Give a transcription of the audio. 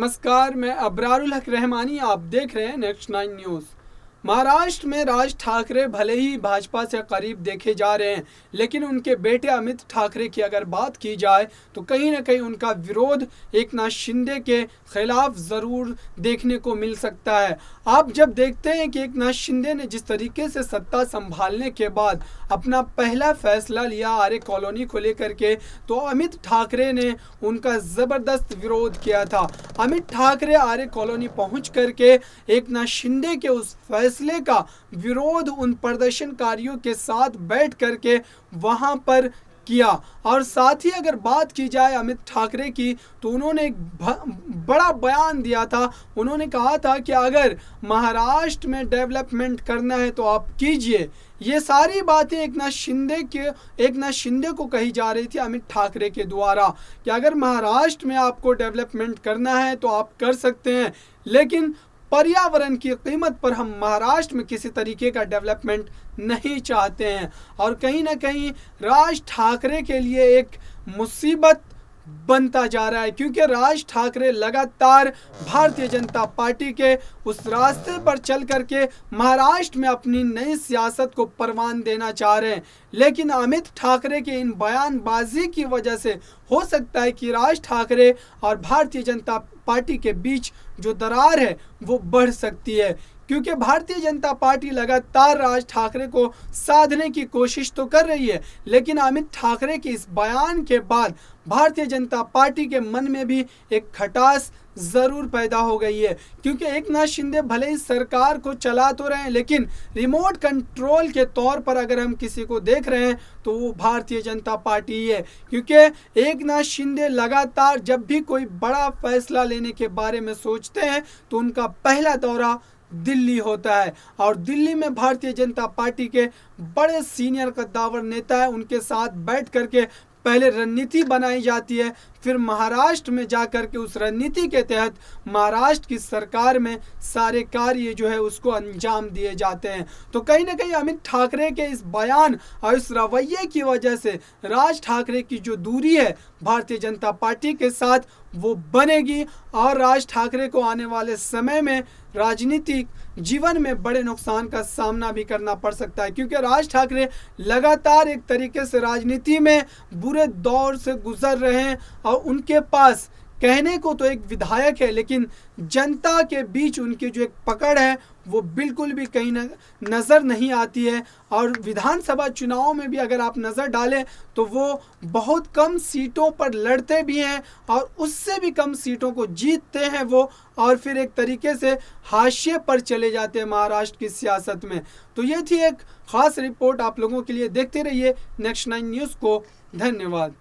नमस्कार, मैं अबरारुल हक रहमानी। आप देख रहे हैं नेक्स्ट 9 न्यूज़। महाराष्ट्र में राज ठाकरे भले ही भाजपा से करीब देखे जा रहे हैं, लेकिन उनके बेटे अमित ठाकरे की अगर बात की जाए तो कहीं ना कहीं उनका विरोध एकनाथ शिंदे के खिलाफ ज़रूर देखने को मिल सकता है। आप जब देखते हैं कि एकनाथ शिंदे ने जिस तरीके से सत्ता संभालने के बाद अपना पहला फैसला लिया आर्य कॉलोनी को लेकर के, तो अमित ठाकरे ने उनका ज़बरदस्त विरोध किया था। अमित ठाकरे आर्य कॉलोनी पहुंच करके एकनाथ शिंदे के उस फैसले का विरोध उन प्रदर्शनकारियों के साथ बैठ करके वहां पर किया। और साथ ही अगर बात की जाए अमित ठाकरे की, तो उन्होंने एक बड़ा बयान दिया था। उन्होंने कहा था कि अगर महाराष्ट्र में डेवलपमेंट करना है तो आप कीजिए। ये सारी बातें एकनाथ शिंदे को कही जा रही थी अमित ठाकरे के द्वारा कि अगर महाराष्ट्र में आपको डेवलपमेंट करना है तो आप कर सकते हैं, लेकिन पर्यावरण की कीमत पर हम महाराष्ट्र में किसी तरीके का डेवलपमेंट नहीं चाहते हैं। और कहीं ना कहीं राज ठाकरे के लिए एक मुसीबत बनता जा रहा है, क्योंकि राज ठाकरे लगातार भारतीय जनता पार्टी के उस रास्ते पर चल करके महाराष्ट्र में अपनी नई सियासत को परवान देना चाह रहे हैं। लेकिन अमित ठाकरे के इन बयानबाजी की वजह से हो सकता है कि राज ठाकरे और भारतीय जनता पार्टी के बीच जो दरार है वो बढ़ सकती है, क्योंकि भारतीय जनता पार्टी लगातार राज ठाकरे को साधने की कोशिश तो कर रही है, लेकिन अमित ठाकरे के इस बयान के बाद भारतीय जनता पार्टी के मन में भी एक खटास ज़रूर पैदा हो गई है। क्योंकि एकनाथ शिंदे भले ही सरकार को चला तो रहे हैं, लेकिन रिमोट कंट्रोल के तौर पर अगर हम किसी को देख रहे हैं तो वो भारतीय जनता पार्टी ही है। क्योंकि एकनाथ शिंदे लगातार जब भी कोई बड़ा फैसला लेने के बारे में सोचते हैं तो उनका पहला दौरा दिल्ली होता है, और दिल्ली में भारतीय जनता पार्टी के बड़े सीनियर कद्दावर नेता है, उनके साथ बैठ करके पहले रणनीति बनाई जाती है, फिर महाराष्ट्र में जाकर के उस रणनीति के तहत महाराष्ट्र की सरकार में सारे कार्य जो है उसको अंजाम दिए जाते हैं। तो कहीं ना कहीं अमित ठाकरे के इस बयान और इस रवैये की वजह से राज ठाकरे की जो दूरी है भारतीय जनता पार्टी के साथ वो बनेगी, और राज ठाकरे को आने वाले समय में राजनीतिक जीवन में बड़े नुकसान का सामना भी करना पड़ सकता है। क्योंकि राज ठाकरे लगातार एक तरीके से राजनीति में बुरे दौर से गुजर रहे हैं, और उनके पास कहने को तो एक विधायक है, लेकिन जनता के बीच उनकी जो एक पकड़ है वो बिल्कुल भी कहीं नज़र नहीं आती है। और विधानसभा चुनाव में भी अगर आप नज़र डालें तो वो बहुत कम सीटों पर लड़ते भी हैं, और उससे भी कम सीटों को जीतते हैं वो, और फिर एक तरीके से हाशिए पर चले जाते हैं महाराष्ट्र की सियासत में। तो ये थी एक ख़ास रिपोर्ट आप लोगों के लिए। देखते रहिए नेक्स्ट 9 न्यूज़ को। धन्यवाद।